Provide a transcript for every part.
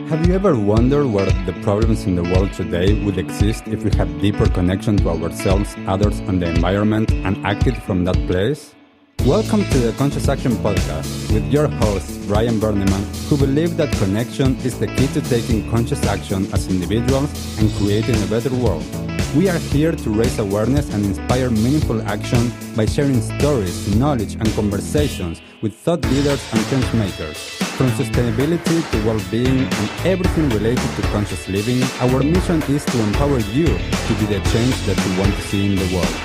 Have you ever wondered where the problems in the world today would exist if we had deeper connection to ourselves, others, and the environment and acted from that place? Welcome to the Conscious Action Podcast with your host, Brian Berneman, who believes that connection is the key to taking conscious action as individuals and creating a better world. We are here to raise awareness and inspire meaningful action by sharing stories, knowledge, and conversations with thought leaders and change makers. From sustainability to well-being and everything related to conscious living, our mission is to empower you to be the change that you want to see in the world.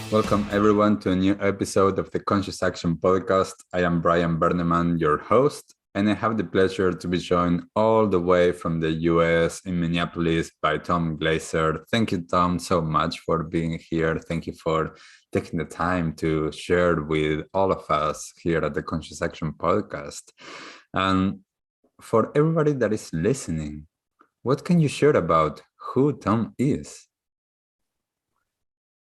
Welcome everyone to a new episode of the Conscious Action Podcast. I am Brian Berneman, your host, and I have the pleasure to be joined all the way from the US in Minneapolis by Tom Glaser. Thank you, Tom, so much for being here. Thank you for taking the time to share with all of us here at the Conscious Action Podcast. And for everybody that is listening, what can you share about who Tom is?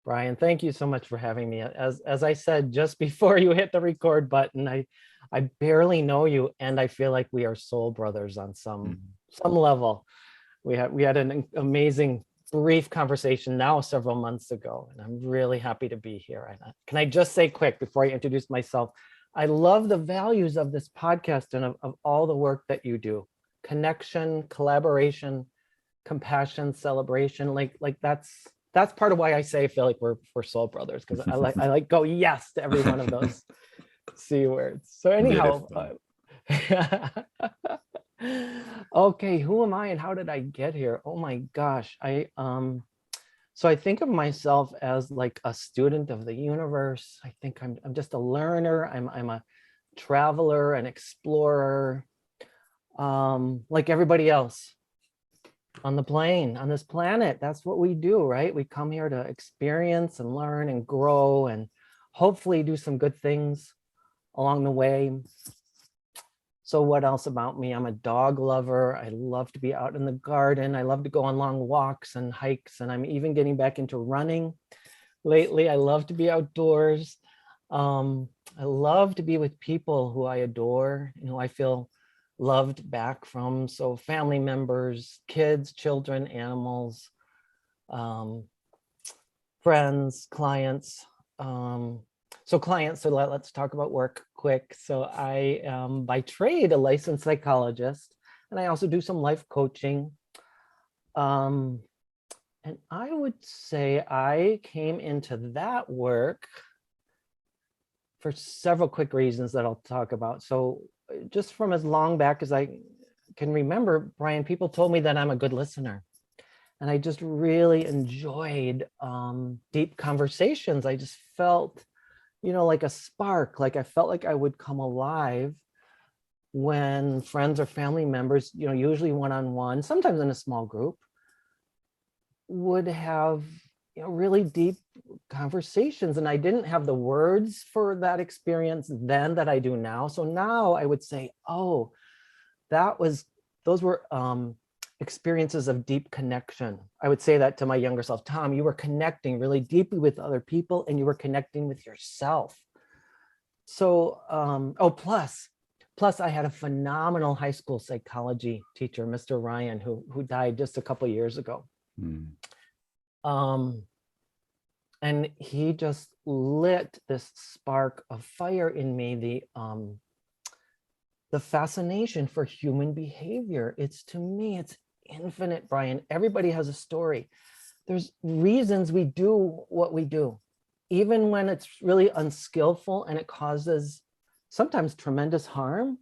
Brian, thank you so much for having me. As I said just before you hit the record button, I barely know you, and I feel like we are soul brothers on some level. We had an amazing brief conversation now several months ago, and I'm really happy to be here. Can I just say quick before I introduce myself, I love the values of this podcast and of all the work that you do. Connection, collaboration, compassion, celebration, like that's part of why I say I feel like we're soul brothers, because I like go yes to every one of those C words. So anyhow, okay, who am I and how did I get here? Oh my gosh, so I think of myself as like a student of the universe. I think I'm just a learner. I'm a traveler, an explorer, like everybody else on the plane, on this planet. That's what we do, right? We come here to experience and learn and grow and hopefully do some good things along the way. So what else about me? I'm a dog lover. I love to be out in the garden. I love to go on long walks and hikes, and I'm even getting back into running lately. I love to be outdoors. I love to be with people who I adore and who I feel loved back from. So family members, kids, children, animals, friends, clients. So let's talk about work quick. So I am by trade a licensed psychologist, and I also do some life coaching. And I would say I came into that work for several quick reasons that I'll talk about. So just from as long back as I can remember, Brian, people told me that I'm a good listener. And I just really enjoyed deep conversations. I just felt, like a spark, like I felt like I would come alive when friends or family members, usually one-on-one, sometimes in a small group, would have really deep conversations. And I didn't have the words for that experience then that I do now. So now I would say, oh, those were experiences of deep connection. I would say that to my younger self. Tom, you were connecting really deeply with other people, and you were connecting with yourself. So, plus I had a phenomenal high school psychology teacher, Mr. Ryan, who died just a couple of years ago. And he just lit this spark of fire in me, the fascination for human behavior. To me, it's infinite, Brian. Everybody has a story. There's reasons we do what we do, even when it's really unskillful and it causes sometimes tremendous harm.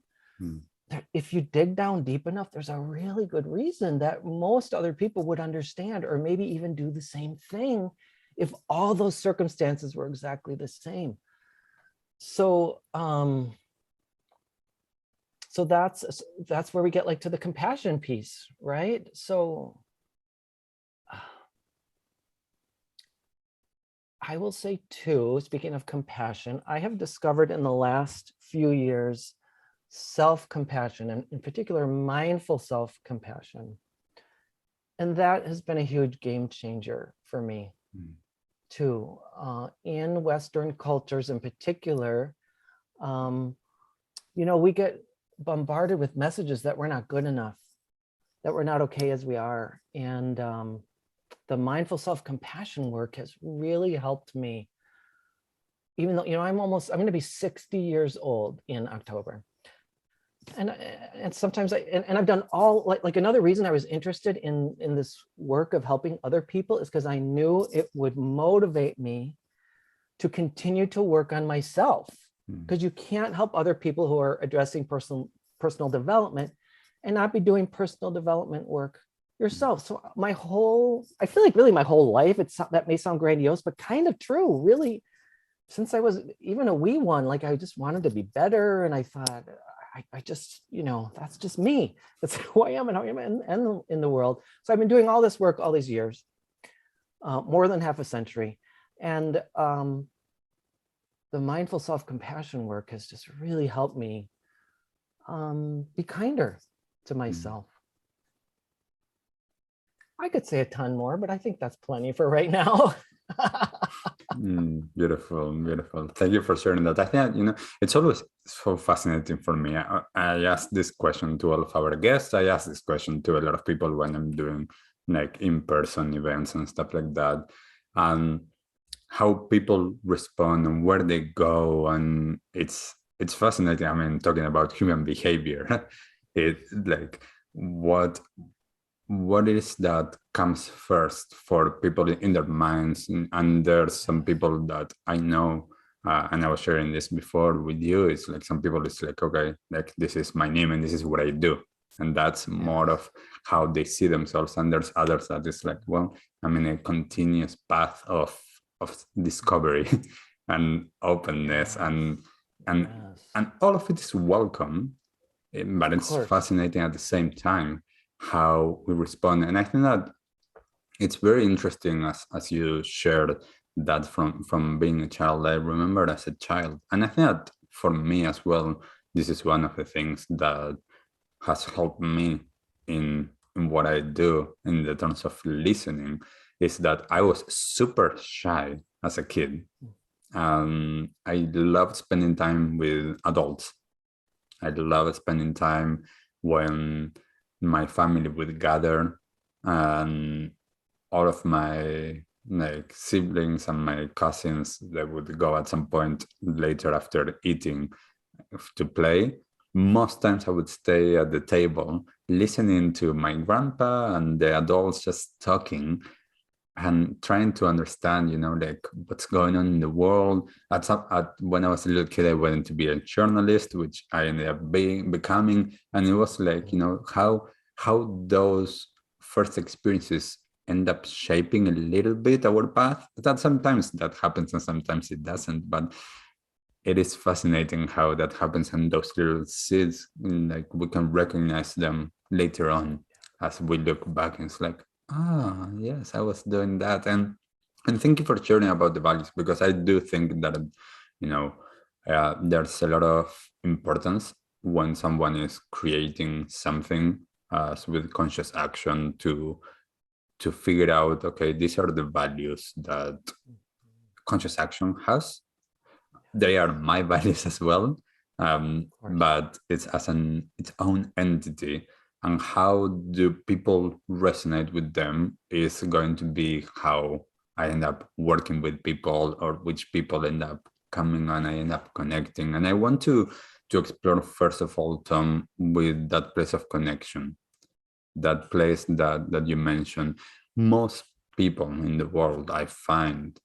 If you dig down deep enough, there's a really good reason that most other people would understand, or maybe even do the same thing if all those circumstances were exactly the same. So that's where we get like to the compassion piece, right? So I will say too, speaking of compassion, I have discovered in the last few years self-compassion, and in particular mindful self-compassion. And that has been a huge game changer for me too. In Western cultures in particular, we get bombarded with messages that we're not good enough, that we're not okay as we are. And the mindful self-compassion work has really helped me, even though, I'm going to be 60 years old in October. And sometimes I've done all, like another reason I was interested in this work of helping other people is because I knew it would motivate me to continue to work on myself, because you can't help other people who are addressing personal development and not be doing personal development work yourself. So I feel like really my whole life, that may sound grandiose, but kind of true, really, since I was even a wee one, like I just wanted to be better. And I thought, I just, that's just me. That's who I am and how I am in the world. So I've been doing all this work all these years, more than half a century. And the mindful self-compassion work has just really helped me be kinder to myself. I could say a ton more, but I think that's plenty for right now. Beautiful, beautiful. Thank you for sharing that. I think, it's always so fascinating for me. I ask this question to all of our guests. I ask this question to a lot of people when I'm doing like in-person events and stuff like that. And how people respond and where they go. And it's fascinating. I mean, talking about human behavior, it's like what is that comes first for people in their minds. And there's some people that I know, and I was sharing this before with you, it's like some people, it's like, okay, like this is my name and this is what I do. And that's more of how they see themselves. And there's others that is like, well, I'm in a continuous path of discovery and openness, and all of it is welcome, but it's fascinating at the same time how we respond. And I think that it's very interesting as you shared that from being a child. I remember as a child, and I think that for me as well, this is one of the things that has helped me in what I do in the terms of listening, is that I was super shy as a kid. I loved spending time with adults. I loved spending time when my family would gather, and all of my like siblings and my cousins, they would go at some point later after eating to play. Most times I would stay at the table listening to my grandpa and the adults just talking and trying to understand, like what's going on in the world. When I was a little kid, I wanted to be a journalist, which I ended up becoming. And it was like, how those first experiences end up shaping a little bit our path. That sometimes that happens and sometimes it doesn't. But it is fascinating how that happens, and those little seeds, like we can recognize them later on as we look back, and it's like, yes, I was doing that. And thank you for sharing about the values, because I do think that there's a lot of importance when someone is creating something with conscious action to figure out, okay, these are the values that conscious action has. They are my values as well, but it's as its own entity. And how do people resonate with them is going to be how I end up working with people, or which people end up coming and I end up connecting. And I want to explore, first of all, Tom, with that place of connection, that place that you mentioned. Most people in the world, I find,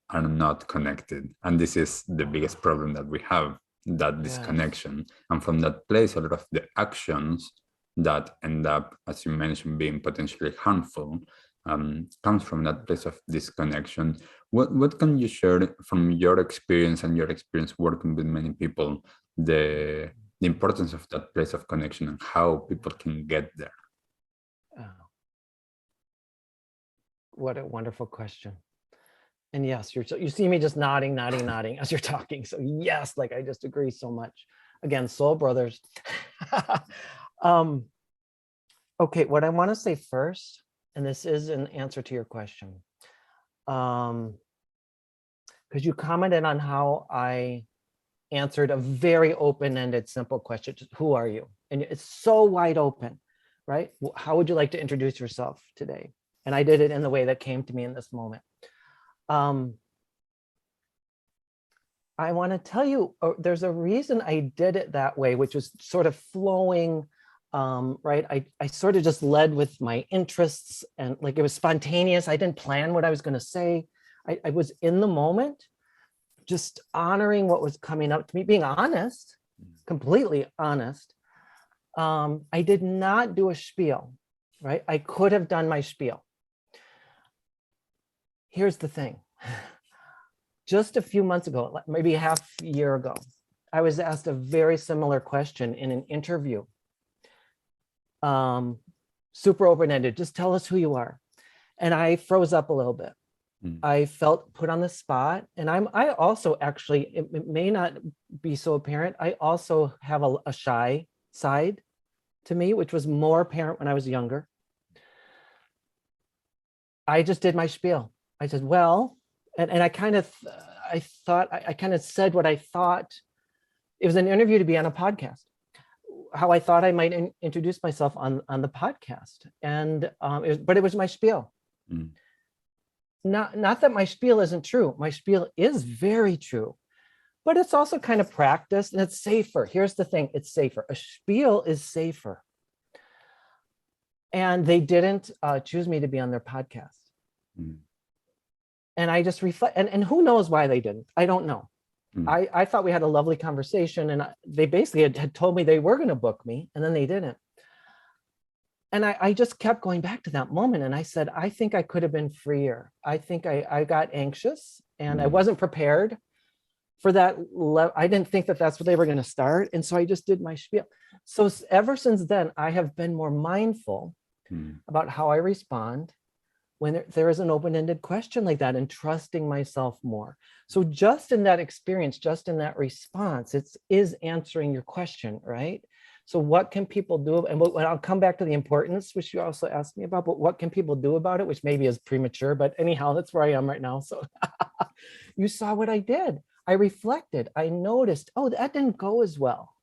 are not connected. And this is the biggest problem that we have, that disconnection. And from that place, a lot of the actions that end up, as you mentioned, being potentially harmful, comes from that place of disconnection. What can you share from your experience and your experience working with many people, the importance of that place of connection and how people can get there? What a wonderful question. And yes, you see me just nodding as you're talking. So yes, like I just agree so much. Again, soul brothers. Okay, what I want to say first, and this is an answer to your question, because you commented on how I answered a very open-ended, simple question. Just, who are you? And it's so wide open, right? How would you like to introduce yourself today? And I did it in the way that came to me in this moment. I want to tell you, there's a reason I did it that way, which was sort of flowing, right? I sort of just led with my interests, and like it was spontaneous. I didn't plan what I was going to say. I was in the moment, just honoring what was coming up to me, being honest, completely honest. I did not do a spiel, right? I could have done my spiel. Here's the thing. Just a few months ago, maybe half a year ago, I was asked a very similar question in an interview. Super open-ended, just tell us who you are. And I froze up a little bit. I felt put on the spot. And I also actually, it may not be so apparent, I also have a shy side to me, which was more apparent when I was younger. I just did my spiel. I said, well, and I kind of said what I thought. It was an interview to be on a podcast, how I thought I might introduce myself on the podcast. And but it was my spiel. Not that my spiel isn't true. My spiel is very true, but it's also kind of practiced and it's safer. Here's the thing, it's safer. A spiel is safer. And they didn't choose me to be on their podcast. And I just reflect, and who knows why they didn't? I don't know. I thought we had a lovely conversation, and they basically had told me they were going to book me, and then they didn't. And I just kept going back to that moment. And I said, I think I could have been freer. I think I got anxious and I wasn't prepared for that. I didn't think that that's what they were going to start. And so I just did my spiel. So ever since then, I have been more mindful about how I respond when there is an open-ended question like that, and trusting myself more. So just in that experience, just in that response, it is answering your question, right? So what can people do? And I'll come back to the importance, which you also asked me about, but what can people do about it, which maybe is premature, but anyhow, that's where I am right now. So you saw what I did. I reflected, I noticed, oh, that didn't go as well.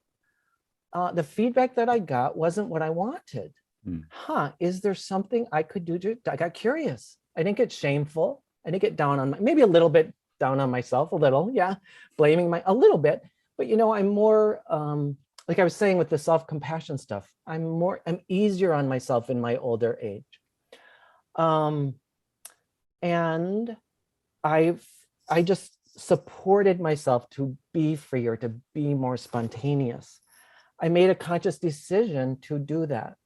The feedback that I got wasn't what I wanted. Is there something I could do I got curious. I didn't get shameful. I didn't get down on maybe a little bit down on myself, a little, yeah, blaming a little bit. But I'm more, like I was saying with the self-compassion stuff, I'm easier on myself in my older age. And I just supported myself to be freer, to be more spontaneous. I made a conscious decision to do that.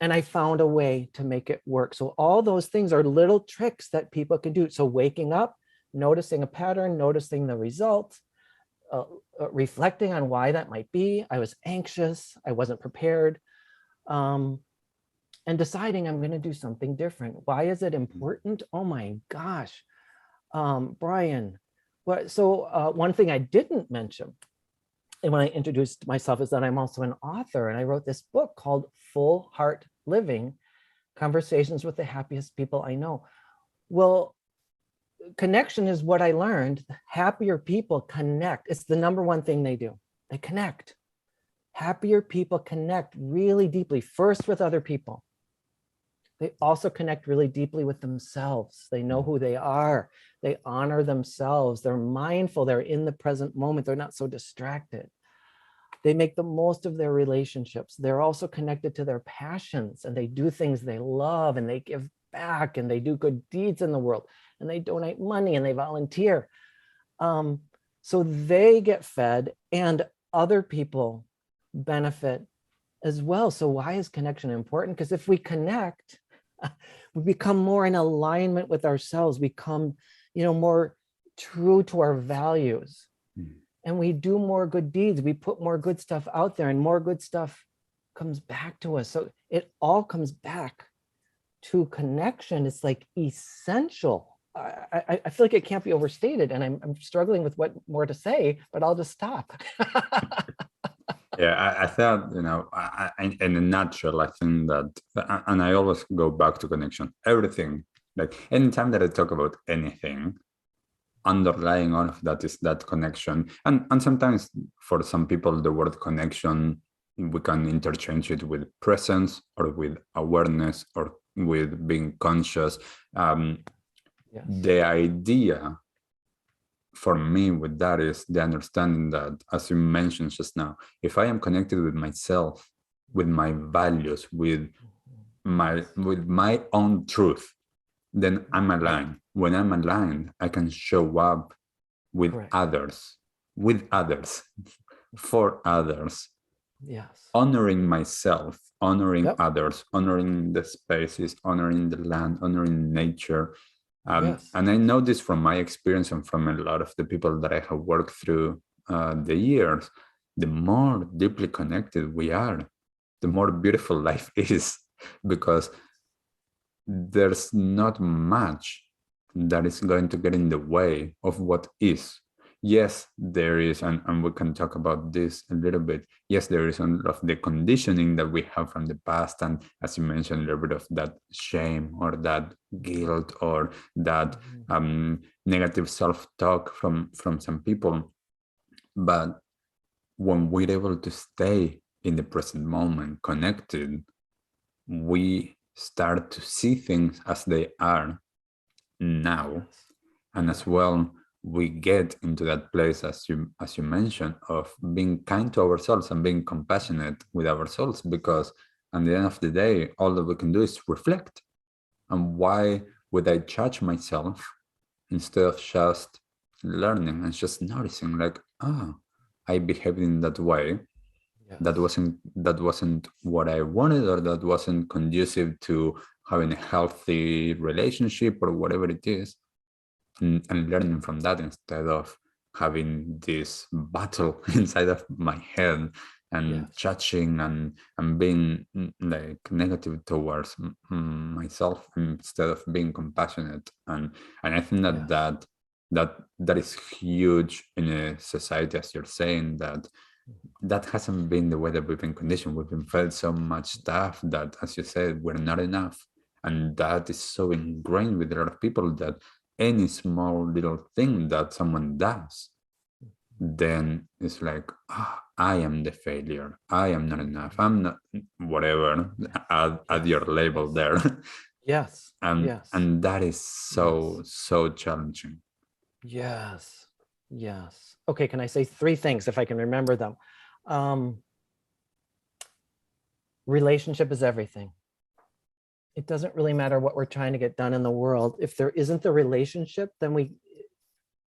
And I found a way to make it work. So all those things are little tricks that people can do. So waking up, noticing a pattern, noticing the results, reflecting on why that might be. I was anxious, I wasn't prepared, and deciding I'm going to do something different. Why is it important? Oh my gosh, Brian. One thing I didn't mention, and when I introduced myself, is that I'm also an author, and I wrote this book called Full Heart Living, Conversations with the Happiest People I Know. Well, connection is what I learned. Happier people connect. It's the number one thing they do. They connect. Happier people connect really deeply, first with other people. They also connect really deeply with themselves. They know who they are. They honor themselves. They're mindful. They're in the present moment. They're not so distracted. They make the most of their relationships. They're also connected to their passions, and they do things they love, and they give back, and they do good deeds in the world, and they donate money, and they volunteer. So they get fed, and other people benefit as well. So why is connection important? Because if we connect, we become more in alignment with ourselves, become, more true to our values. And we do more good deeds. We put more good stuff out there, and more good stuff comes back to us. So it all comes back to connection. It's like essential. I feel like it can't be overstated, and I'm struggling with what more to say, but I'll just stop. Yeah, I thought, in a nutshell, I think that, and I always go back to connection, everything, like anytime that I talk about anything, underlying all of that is that connection. And sometimes for some people, the word connection, we can interchange it with presence or with awareness or with being conscious. The idea for me with that is the understanding that, as you mentioned just now, if I am connected with myself, with my values, with my own truth, then I'm aligned. When I'm aligned, I can show up with others, for others. Yes. Honoring myself, honoring others, honoring the spaces, honoring the land, honoring nature. And I know this from my experience and from a lot of the people that I have worked through the years. The more deeply connected we are, the more beautiful life is, because there's not much that is going to get in the way of what is. Yes, there is, and we can talk about this a little bit. Yes, there is a lot of the conditioning that we have from the past, and as you mentioned, a little bit of that shame or that guilt or that negative self-talk from some people. But when we're able to stay in the present moment, connected, we start to see things as they are now, and as well we get into that place, as you mentioned, of being kind to ourselves and being compassionate with ourselves, because at the end of the day, all that we can do is reflect. And why would I judge myself instead of just learning and just noticing, like, I behaved in that way. That wasn't what I wanted, or that wasn't conducive to having a healthy relationship or whatever it is, and learning from that instead of having this battle inside of my head and judging and being like negative towards myself instead of being compassionate. And I think that is huge in a society, as you're saying, that hasn't been the way that we've been conditioned. We've been fed so much stuff that, as you said, we're not enough. And that is so ingrained with a lot of people that any small little thing that someone does, then it's like, I am the failure. I am not enough. I'm not, whatever, add your label there. And that is so challenging. Yes. Okay, can I say 3 things if I can remember them? Relationship is everything. It doesn't really matter what we're trying to get done in the world. If there isn't the relationship, then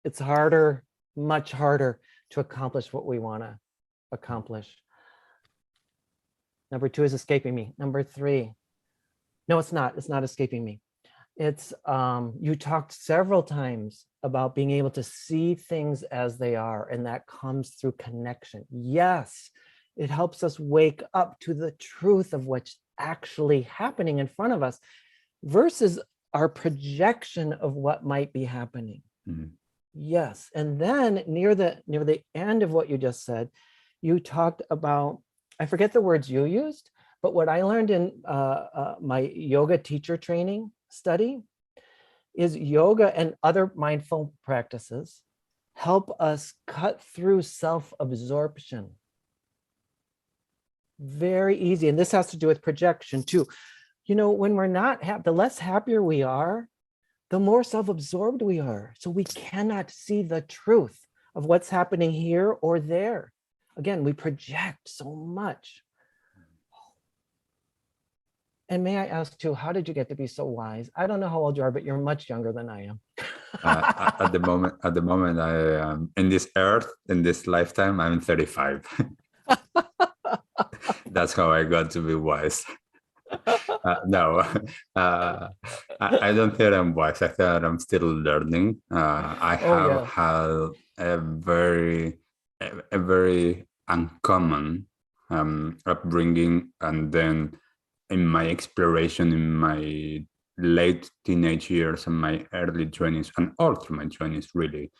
it's harder, much harder to accomplish what we want to accomplish. Number 2 is escaping me. Number 3, no, it's not escaping me. It's you talked several times about being able to see things as they are, and that comes through connection. Yes, it helps us wake up to the truth of what's actually happening in front of us versus our projection of what might be happening. Yes, and then near the end of what you just said, you talked about, I forget the words you used, but what I learned in my yoga teacher training study is yoga and other mindful practices help us cut through self-absorption. Very easy. And this has to do with projection too. When we're not happy, the less happier we are, the more self-absorbed we are. So we cannot see the truth of what's happening here or there. Again, we project so much. And may I ask too, how did you get to be so wise? I don't know how old you are, but you're much younger than I am. At the moment, I am in this earth, in this lifetime, I'm 35. That's how I got to be wise. No, I don't think I'm wise. I think I'm still learning. I have had a very uncommon upbringing, and then in my exploration in my late teenage years and my early 20s and all through my 20s, really,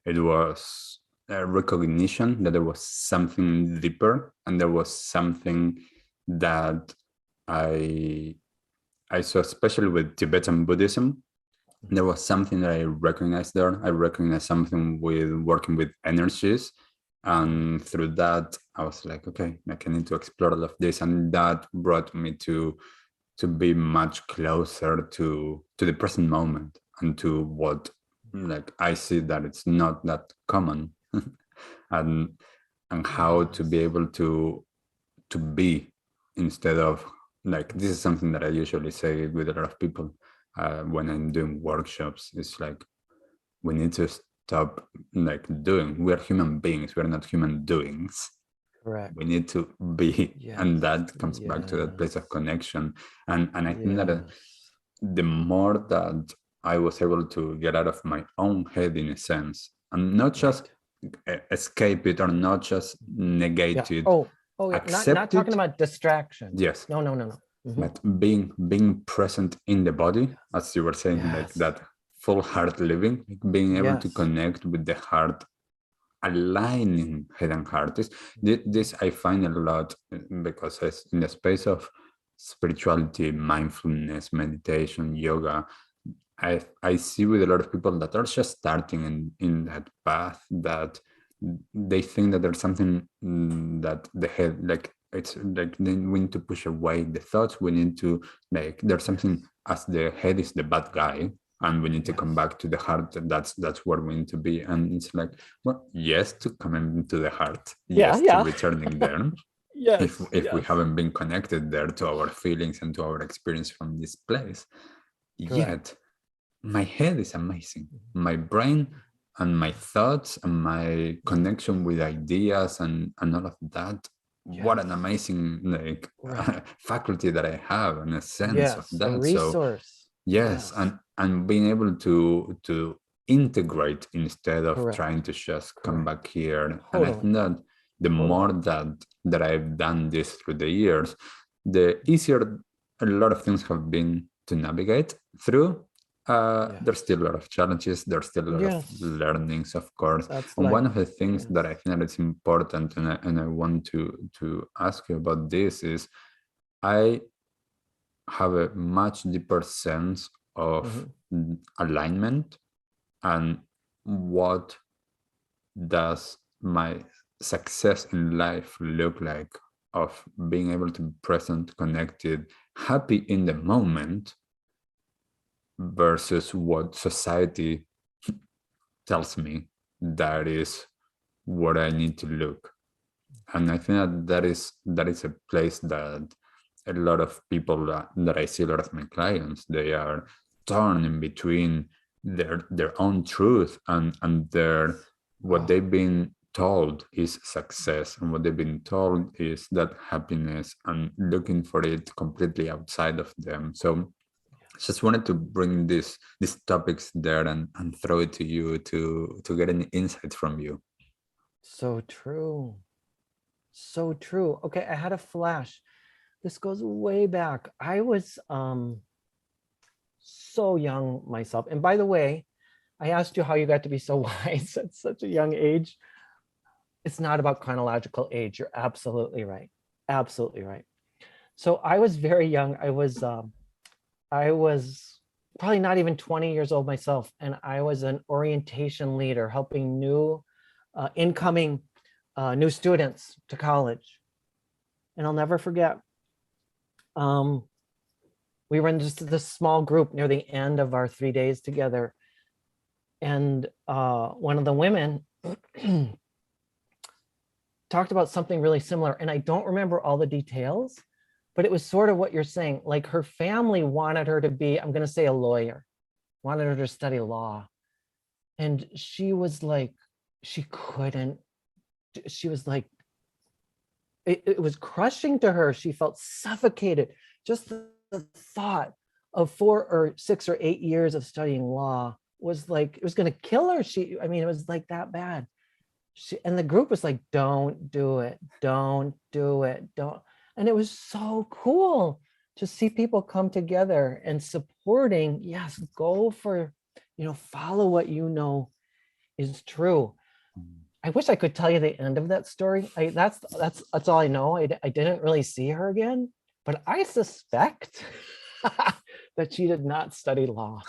it was a recognition that there was something deeper, and there was something that I saw, especially with Tibetan Buddhism, there was something that I recognized there. I recognized something with working with energies. And through that, I was like, okay, like I need to explore all of this. And that brought me to be much closer to the present moment and to what like I see that it's not that common. and how to be Yes. able to be instead of like this is something that I usually say with a lot of people when I'm doing workshops. It's like we need to stop like doing. We are human beings. We're not human doings. Correct. We need to be, and Yes. that comes back to that place of Yes. connection. And I think that Yes. the more that I was able to get out of my own head in a sense, and not just Right. escape it or not just Yeah. negate it, Oh yeah. Not accept talking it, about distraction. yes, No, no, no, no. but being present in the body, as you were saying, like Yes. that full heart living, like being able to Yes. connect with the heart, aligning head and heart. This I find a lot because it's in the space of spirituality, mindfulness, meditation, yoga. I see with a lot of people that are just starting in that path that they think that there's something that the head like it's like then we need to push away the thoughts. We need to like there's something Yes. as the head is the bad guy and we need to come Yes. back to the heart. That's where we need to be. And it's like, well, yes, to come into the heart, Yeah. yes, to Yeah. returning there. Yes. If we Yes. haven't been connected there to our feelings and to our experience from this place yet, Correct. my head is amazing. My brain and my thoughts and my connection with ideas and all of that. What an Yes. amazing like Right. faculty that I have and a sense of Yes. A that. So resource. yes, Yes. and being able to integrate instead of trying Correct. to just come Correct. back here. And I think Totally. that the more Totally. that I've done this through the years, the easier a lot of things have been to navigate through. There's Yes. still a lot of challenges. There's still a lot of Yes. learnings, of course. That's And one life. of the things that Yes. I think that is important, and I want to ask you about this is, I have a much deeper sense of Hmm. alignment and what does my success in life look like of being able to be present, connected, happy in the moment versus what society tells me that is what I need to look. And I think that is a place that a lot of people that I see, a lot of my clients, they are torn in between their own truth and their what Oh, they've been told is success and what they've been told is that happiness and looking for it completely outside of them. So just wanted to bring these topics there and throw it to you to get any insights from you. so true. So true. Okay, I had a flash. This goes way back. I was so young myself. And by the way, I asked you how you got to be so wise at such a young age. It's not about chronological age. You're absolutely right. Absolutely right. So I was very young. I was probably not even 20 years old myself, and I was an orientation leader helping new incoming new students to college. And I'll never forget. Um, we were in just this small group near the end of our 3 days together, and one of the women talked about something really similar, and I don't remember all the details, but it was sort of what you're saying. Like her family wanted her to be, I'm going to say, a lawyer, wanted her to study law, and she was like, she couldn't. She was like, it was crushing to her. She felt suffocated. Just the thought of 4 or 6 or 8 years of studying law was like, it was going to kill her. I mean, it was like that bad. And the group was like, don't do it. Don't do it. Don't. And it was so cool to see people come together and supporting. Yes, go for, follow what you know is true. I wish I could tell you the end of that story. That's all I know. I didn't really see her again, but I suspect that she did not study law.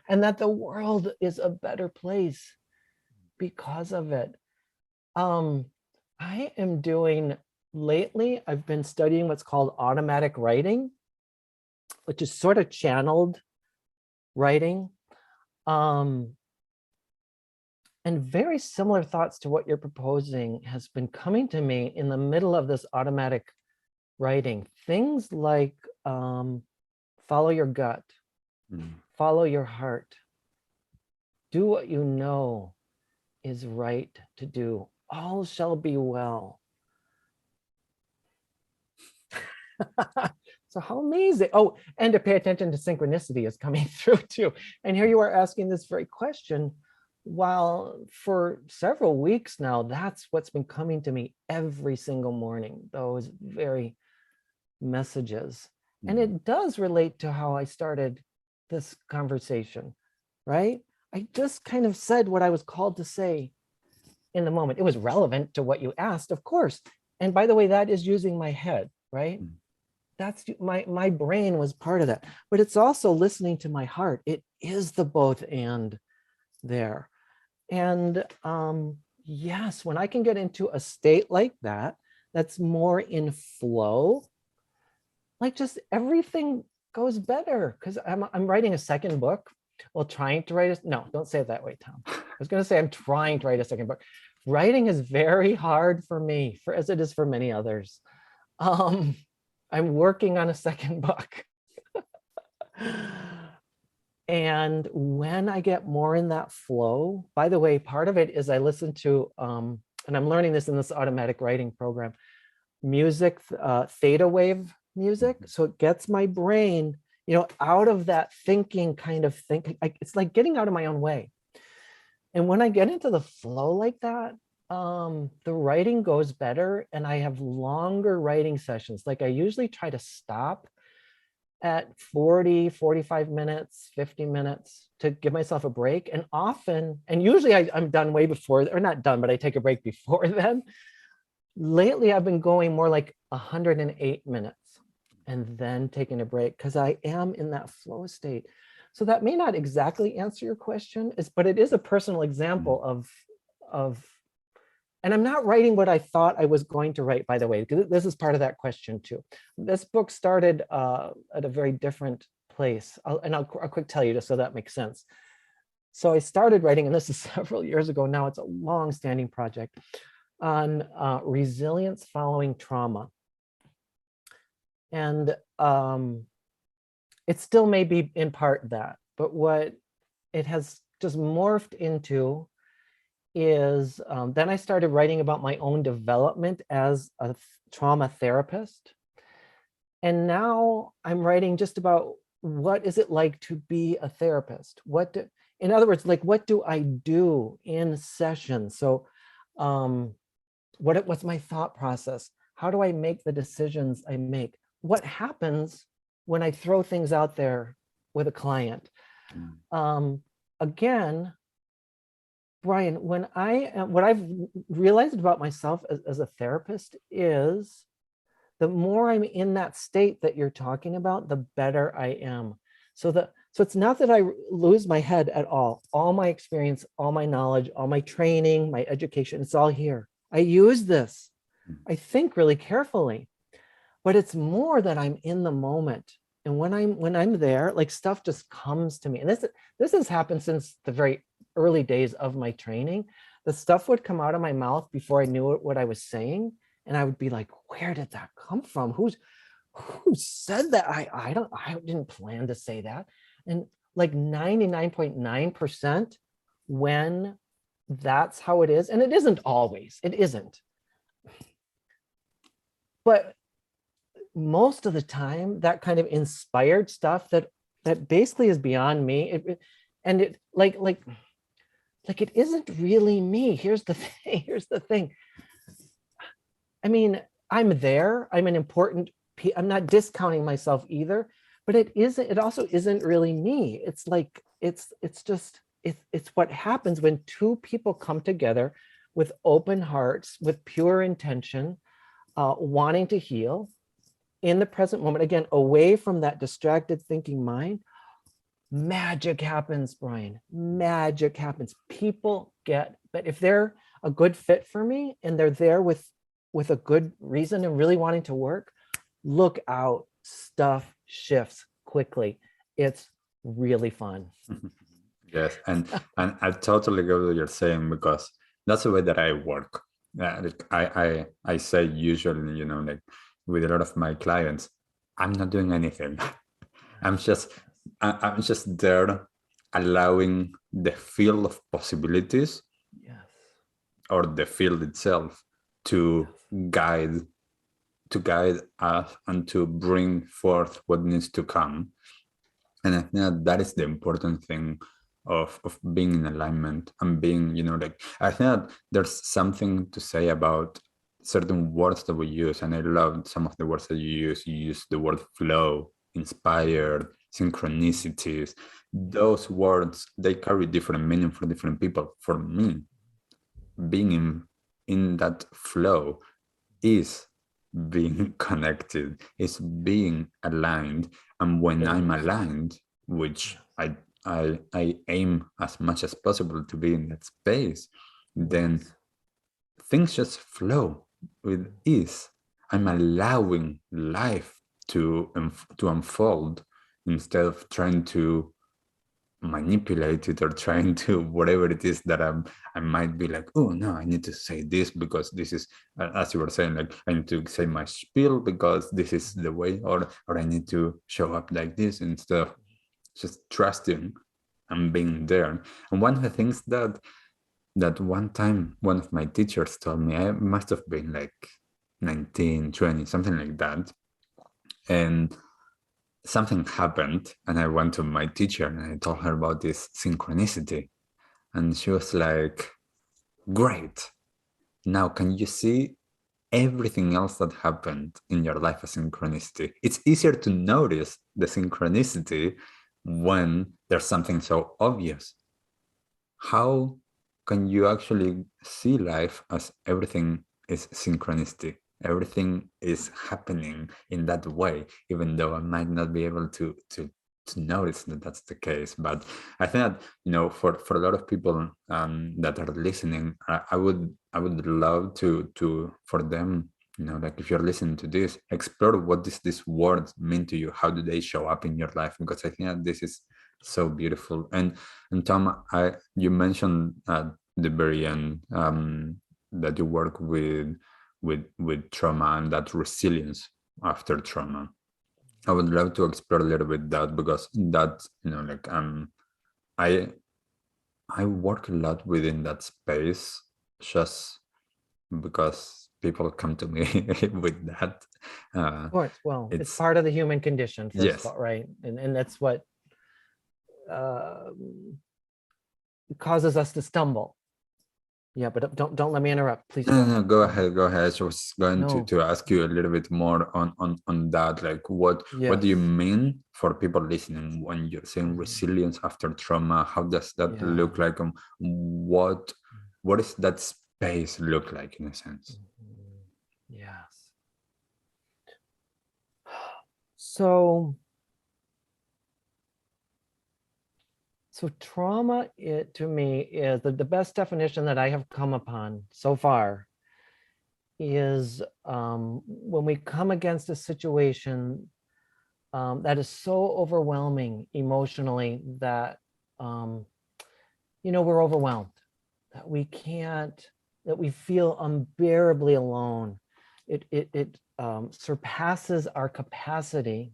And that the world is a better place because of it. I am doing lately, I've been studying what's called automatic writing, which is sort of channeled writing. And very similar thoughts to what you're proposing has been coming to me in the middle of this automatic writing. Things like follow your gut, follow your heart, do what you know is right to do. All shall be well. So how amazing. Oh, and to pay attention to synchronicity is coming through too. And here you are asking this very question, while for several weeks now, that's what's been coming to me every single morning, those very messages. And it does relate to how I started this conversation, right? I just kind of said what I was called to say in the moment. It was relevant to what you asked, of course. And by the way, that is using my head, right? That's my brain was part of that, but it's also listening to my heart. It is the both and there. And yes, when I can get into a state like that, that's more in flow, like just everything goes better, because I'm writing a second book. Well, trying to write no, don't say it that way, Tom. I was going to say I'm trying to write a second book. Writing is very hard for me, as it is for many others. I'm working on a second book. And when I get more in that flow, by the way, part of it is I listen to, and I'm learning this in this automatic writing program, music, theta wave music. So it gets my brain, out of that thinking kind of thing. It's like getting out of my own way. And when I get into the flow like that, the writing goes better, and I have longer writing sessions. Like I usually try to stop at 40, 45 minutes, 50 minutes to give myself a break. And often, and usually I'm done way before, or not done, but I take a break before then. Lately, I've been going more like 108 minutes and then taking a break, because I am in that flow state. So that may not exactly answer your question, but it is a personal example of, and I'm not writing what I thought I was going to write, by the way, because this is part of that question too. This book started at a very different place. I'll quick tell you just so that makes sense. So I started writing, and this is several years ago now, it's a long-standing project on resilience following trauma. And it still may be in part that, but what it has just morphed into is then I started writing about my own development as a trauma therapist. And now I'm writing just about what is it like to be a therapist? In other words, like, what do I do in sessions? So what's my thought process? How do I make the decisions I make? What happens when I throw things out there with a client? Again, Brian, what I've realized about myself as a therapist is the more I'm in that state that you're talking about, the better I am. So it's not that I lose my head at all. All my experience, all my knowledge, all my training, my education, it's all here. I use this. I think really carefully, but it's more that I'm in the moment. And when I'm there, like, stuff just comes to me. And this has happened since the very early days of my training. The stuff would come out of my mouth before I knew what I was saying. And I would be like, where did that come from? Who said that? I didn't plan to say that. And like 99.9% when that's how it is. And it isn't always, it isn't. But most of the time, that kind of inspired stuff that basically is beyond me. It isn't really me. Here's the thing. I mean, I'm there. I'm an important piece. I'm not discounting myself either, but it also isn't really me. It's like, it's what happens when two people come together with open hearts, with pure intention, wanting to heal. in the present moment, again, away from that distracted thinking mind, magic happens, Brian. Magic happens. People get, but if they're a good fit for me and they're there with a good reason and really wanting to work, look out, stuff shifts quickly. It's really fun. Yes, and I totally get what you're saying, because that's the way that I work. Like I say usually, like with a lot of my clients, I'm not doing anything. I'm just I'm just there, allowing the field of possibilities, Yes. or the field itself, to guide guide us and to bring forth what needs to come. And I think that is the important thing of being in alignment and being, like, I think that there's something to say about certain words that we use. And I love some of the words that you use. You use the word flow, inspired, synchronicities. Those words, they carry different meaning for different people. For me, being in that flow is being connected, is being aligned. And when I'm aligned, which I aim as much as possible to be in that space, then things just flow with ease. I'm allowing life to unfold, instead of trying to manipulate it, or trying to whatever it is that I might be like, oh no, I need to say this because this is, as you were saying, like, I need to say my spiel because this is the way, or I need to show up like this, instead of just trusting and being there. And one of the things that one time one of my teachers told me, I must have been like 19, 20, something like that, and something happened, and I went to my teacher and I told her about this synchronicity, and she was like, great, now can you see everything else that happened in your life as synchronicity? It's easier to notice the synchronicity when there's something so obvious. How can you actually see life as everything is synchronicity? Everything is happening in that way, even though I might not be able to notice that that's the case. But I think that, for a lot of people that are listening, I would love to for them, like, if you're listening to this, explore what does this word mean to you? How do they show up in your life? Because I think that this is so beautiful. And Tom, you mentioned at the very end that you work with trauma and that resilience after trauma. I would love to explore a little bit that, because that, like, I work a lot within that space, just because people come to me with that. Of course. Well, it's It's part of the human condition, first of yes. all, right? And that's what um, causes us to stumble. Yeah, but don't let me interrupt. Please No, go no, ahead. go ahead, go ahead. I was going No. to ask you a little bit more on that. Like, what do you Yes. mean for people listening when you're saying resilience after trauma? How does that Yeah. look like? What is that space look like, in a sense? Yes. So trauma, to me, is the best definition that I have come upon so far is when we come against a situation that is so overwhelming emotionally that we're overwhelmed, that we can't, that we feel unbearably alone. It surpasses our capacity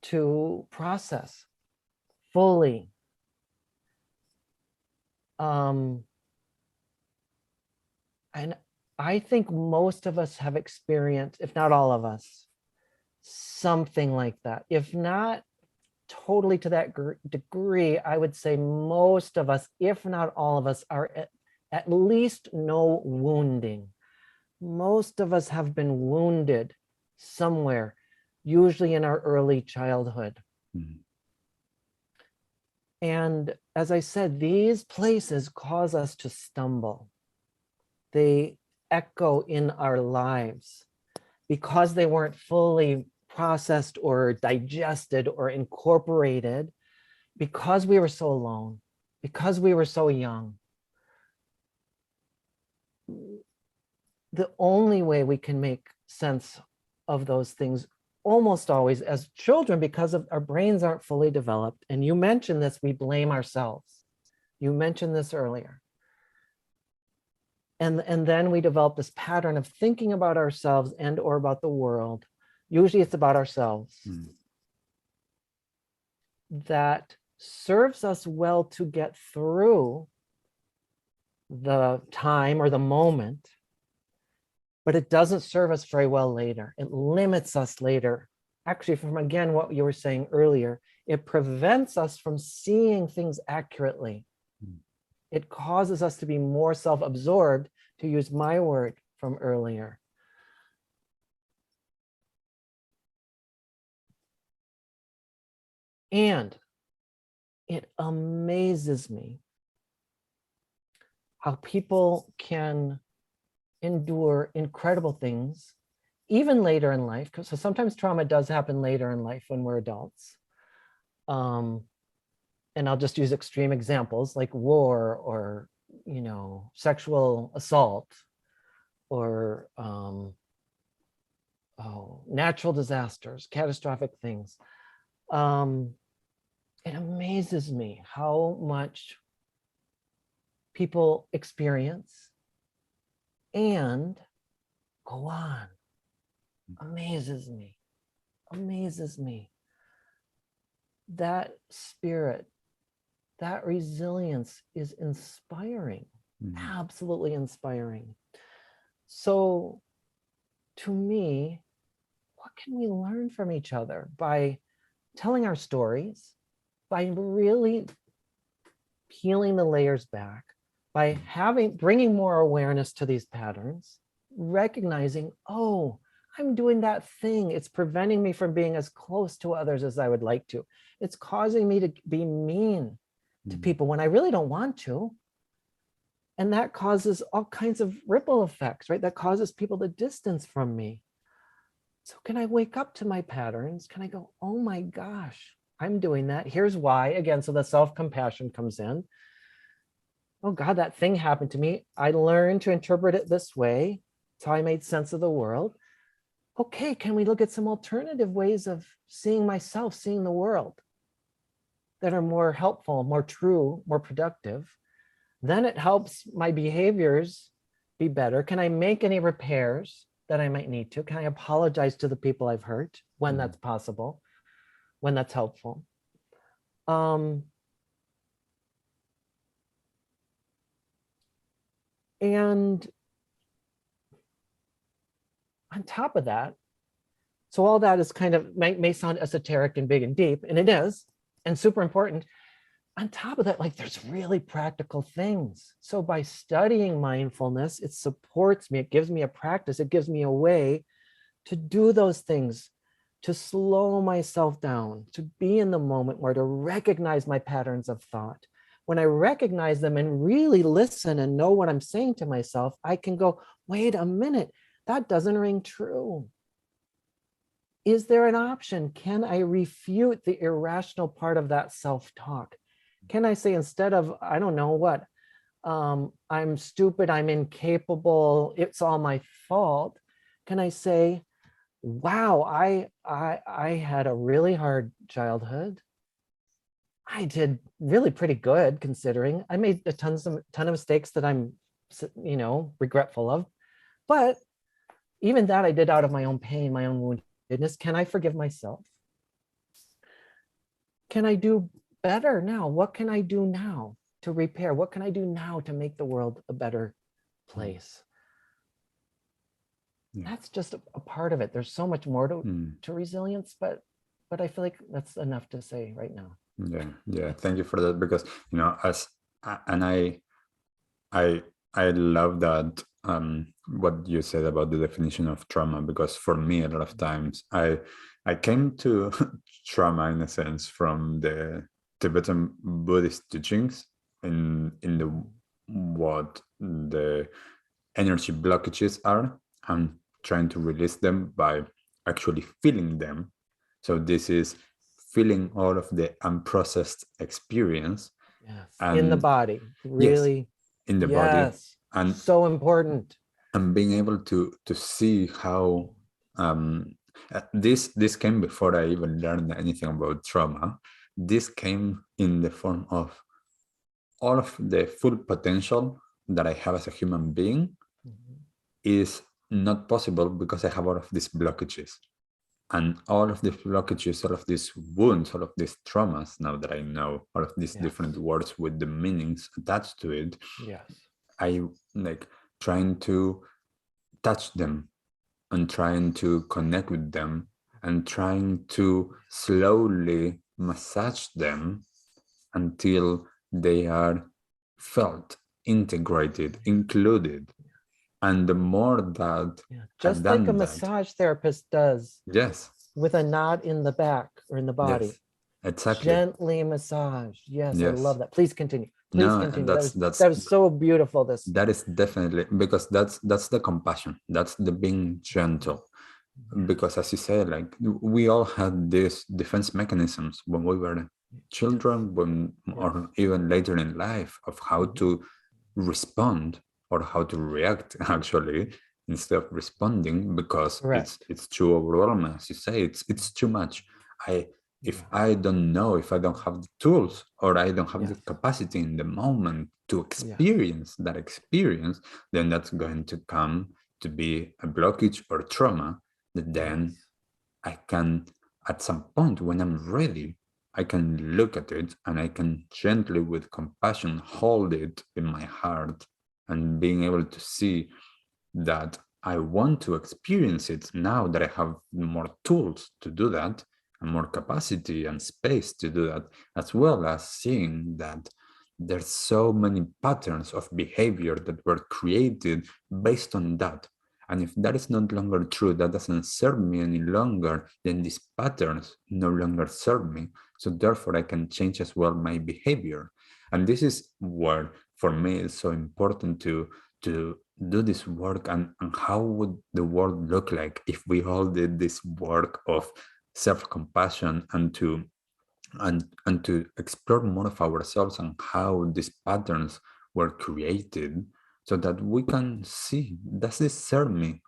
to process fully. And I think most of us have experienced, if not all of us, something like that. If not totally to that degree, I would say most of us, if not all of us, are at least no wounding. Most of us have been wounded somewhere, usually in our early childhood. Mm-hmm. And as I said, these places cause us to stumble. They echo in our lives. because they weren't fully processed or digested or incorporated, because we were so alone, because we were so young. The only way we can make sense of those things almost always as children, because of our brains aren't fully developed. And you mentioned this, we blame ourselves. You mentioned this earlier. And then we develop this pattern of thinking about ourselves and or about the world. Usually it's about ourselves. That serves us well to get through the time or the moment, but it doesn't serve us very well later. It limits us later. Actually, from again, what you were saying earlier, it prevents us from seeing things accurately. It causes us to be more self-absorbed, to use my word from earlier. And it amazes me how people can endure incredible things, even later in life. So sometimes trauma does happen later in life when we're adults. And I'll just use extreme examples like war or, sexual assault or natural disasters, catastrophic things. It amazes me how much people experience and go on. Amazes me. That spirit, that resilience is inspiring, absolutely inspiring. So to me, what can we learn from each other by telling our stories, by really peeling the layers back, by bringing more awareness to these patterns, recognizing, oh, I'm doing that thing. It's preventing me from being as close to others as I would like to. It's causing me to be mean to people when I really don't want to. And that causes all kinds of ripple effects, right? That causes people to distance from me. So can I wake up to my patterns? Can I go, oh my gosh, I'm doing that. Here's why. Again, so the self-compassion comes in. Oh God, that thing happened to me. I learned to interpret it this way. That's how I made sense of the world. Okay, can we look at some alternative ways of seeing myself, seeing the world that are more helpful, more true, more productive? Then it helps my behaviors be better. Can I make any repairs that I might need to? Can I apologize to the people I've hurt when that's possible, when that's helpful? And on top of that, so all that is kind of, may sound esoteric and big and deep, and it is, and super important. On top of that, like there's really practical things. So by studying mindfulness, it supports me, it gives me a practice, it gives me a way to do those things, to slow myself down, to be in the moment more, to recognize my patterns of thought. When I recognize them and really listen and know what I'm saying to myself, I can go, wait a minute, that doesn't ring true. Is there an option? Can I refute the irrational part of that self-talk? Can I say, instead of, I don't know what, I'm stupid, I'm incapable, it's all my fault, can I say, wow, I had a really hard childhood. I did really pretty good considering. I made a ton of mistakes that I'm, regretful of. But even that I did out of my own pain, my own woundedness. Can I forgive myself? Can I do better now? What can I do now to repair? What can I do now to make the world a better place? That's just a part of it. There's so much more to resilience, but I feel like that's enough to say right now. Yeah. Thank you for that, because I love that what you said about the definition of trauma, because for me a lot of times I came to trauma in a sense from the Tibetan Buddhist teachings in the what the energy blockages are, and trying to release them by actually feeling them. So this is feeling all of the unprocessed experience. Yes. In the And body. yes, Really. in the body. Yes. And So important. being able to see how this came before I even learned anything about trauma. This came in the form of all of the full potential that I have as a human being is not possible because I have all of these blockages. And all of these blockages, all of these wounds, all of these traumas, now that I know all of these different words with the meanings attached to it, I like trying to touch them and trying to connect with them and trying to slowly massage them until they are felt, integrated, included. And the more that just I've like a done that, massage therapist does, yes, with a knot in the back or in the body, yes, exactly, gently massage. Yes, I yes. love that. Please continue. Please No, continue. That was so beautiful. That is definitely because that's the compassion. That's the being gentle. Because as you say, like we all had these defense mechanisms when we were children, or even later in life, of how to respond or how to react actually instead of responding, because it's too overwhelming. As you say, it's too much. If I don't know, if I don't have the tools or I don't have the capacity in the moment to experience that experience, then that's going to come to be a blockage or trauma that then I can, at some point when I'm ready, I can look at it and I can gently, with compassion, hold it in my heart, and being able to see that I want to experience it now that I have more tools to do that and more capacity and space to do that, as well as seeing that there's so many patterns of behavior that were created based on that. And if that is no longer true, that doesn't serve me any longer, then these patterns no longer serve me. So therefore, I can change as well my behavior. And this is where, for me, it's so important to do this work. And how would the world look like if we all did this work of self-compassion and to explore more of ourselves and how these patterns were created, so that we can see, does this serve me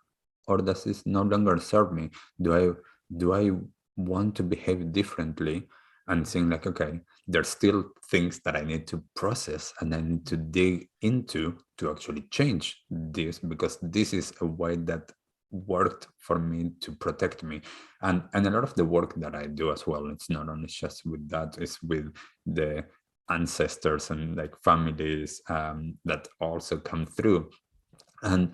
or does this no longer serve me? Do I want to behave differently? And saying like, okay, there's still things that I need to process and I need to dig into to actually change this, because this is a way that worked for me to protect me. And a lot of the work that I do as well, it's not only just with that, it's with the ancestors and like families that also come through. And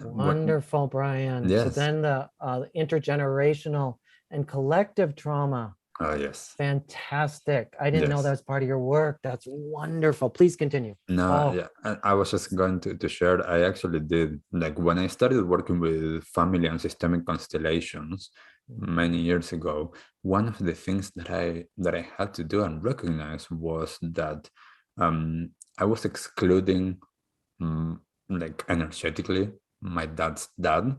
wonderful, Brian. Yes. So then the intergenerational and collective trauma. Oh, yes. Fantastic. I didn't know that was part of your work. That's wonderful. Please continue. No, yeah, I was just going to share. I actually did, like when I started working with family and systemic constellations many years ago, one of the things that I had to do and recognize was that I was excluding like energetically my dad's dad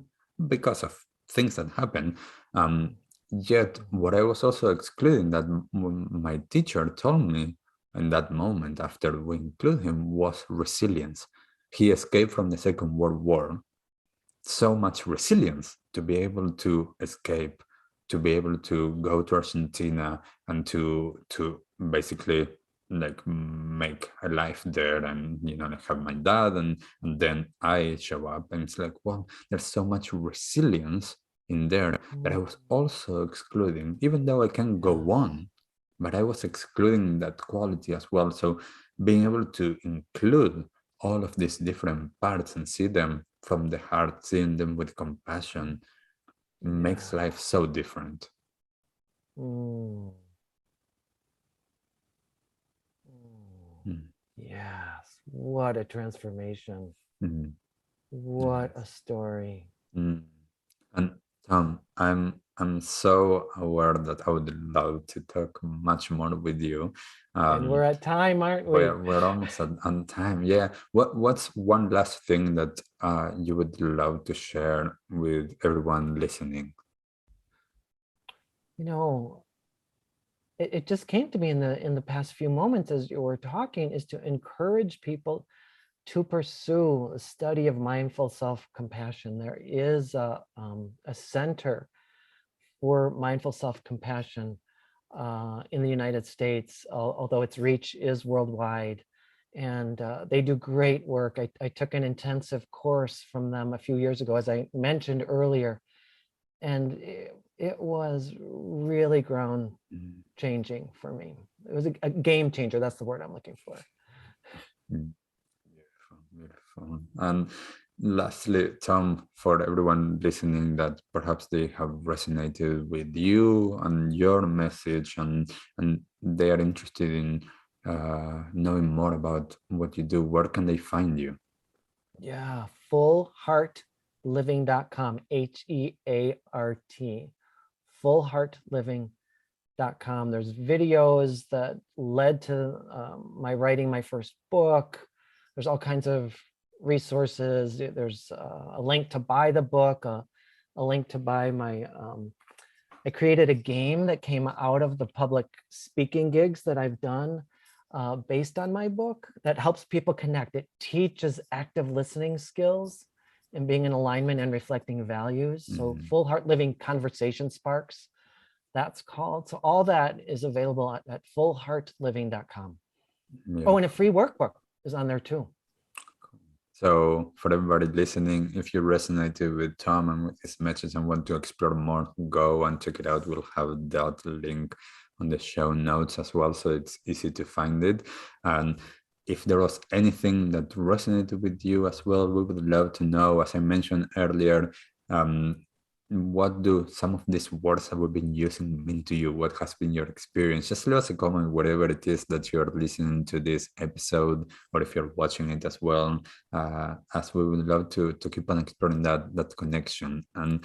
because of things that happened. Yet what I was also excluding, that my teacher told me in that moment after we include him, was resilience. He escaped from the Second World War. So much resilience to be able to escape, to be able to go to Argentina and to basically like make a life there, and like have my dad, and then I show up, and it's like, well, there's so much resilience in there that I was also excluding, even though I can go on, but I was excluding that quality as well. So being able to include all of these different parts and see them from the heart, seeing them with compassion, makes life so different. Yes, what a transformation. What a story. And Tom, I'm I'm so aware that I would love to talk much more with you. And we're at time, aren't we? We're almost on time. Yeah. What's one last thing that you would love to share with everyone listening? You know, it just came to me in the past few moments as you were talking, is to encourage people to pursue a study of mindful self-compassion. There is a center for mindful self-compassion in the United States, although its reach is worldwide. And they do great work. I took an intensive course from them a few years ago, as I mentioned earlier, and it was really ground changing for me. It was a game changer. That's the word I'm looking for. Beautiful, beautiful. And lastly, Tom, for everyone listening that perhaps they have resonated with you and your message, and they are interested in knowing more about what you do, where can they find you? Yeah, fullheartliving.com, HEART, fullheartliving.com. There's videos that led to my writing my first book. There's all kinds of resources. There's a link to buy the book, a link to buy my, I created a game that came out of the public speaking gigs that I've done based on my book that helps people connect. It teaches active listening skills and being in alignment and reflecting values. So Full Heart Living Conversation Sparks, that's called. So all that is available at fullheartliving.com. Yeah. Oh, and a free workbook is on there too. So for everybody listening, if you resonated with Tom and with his message and want to explore more, go and check it out. We'll have that link on the show notes as well, so it's easy to find it. And if there was anything that resonated with you as well, we would love to know. As I mentioned earlier, what do some of these words that we've been using mean to you? What has been your experience? Just leave us a comment, whatever it is that you're listening to this episode, or if you're watching it as well, as we would love to keep on exploring that connection. And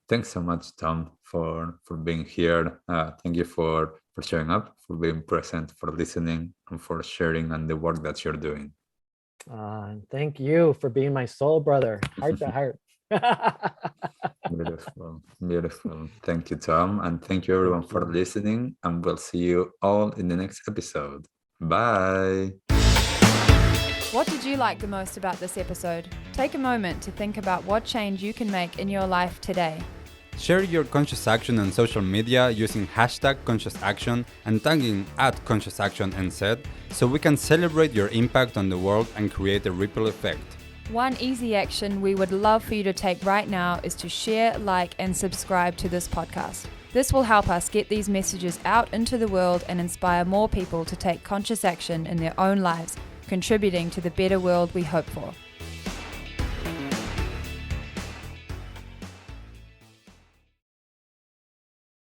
thanks so much, Tom, for being here. Thank you for showing up, for being present, for listening, and for sharing and the work that you're doing. Thank you for being my soul brother, heart to heart. Beautiful, beautiful. Thank you, Tom, and thank you everyone for listening, and we'll see you all in the next episode. Bye. What did you like the most about this episode? Take a moment to think about what change you can make in your life today. Share your conscious action on social media using #ConsciousAction and tagging @ConsciousActionNZ so we can celebrate your impact on the world and create a ripple effect. One easy action we would love for you to take right now is to share, like, and subscribe to this podcast. This will help us get these messages out into the world and inspire more people to take conscious action in their own lives, contributing to the better world we hope for.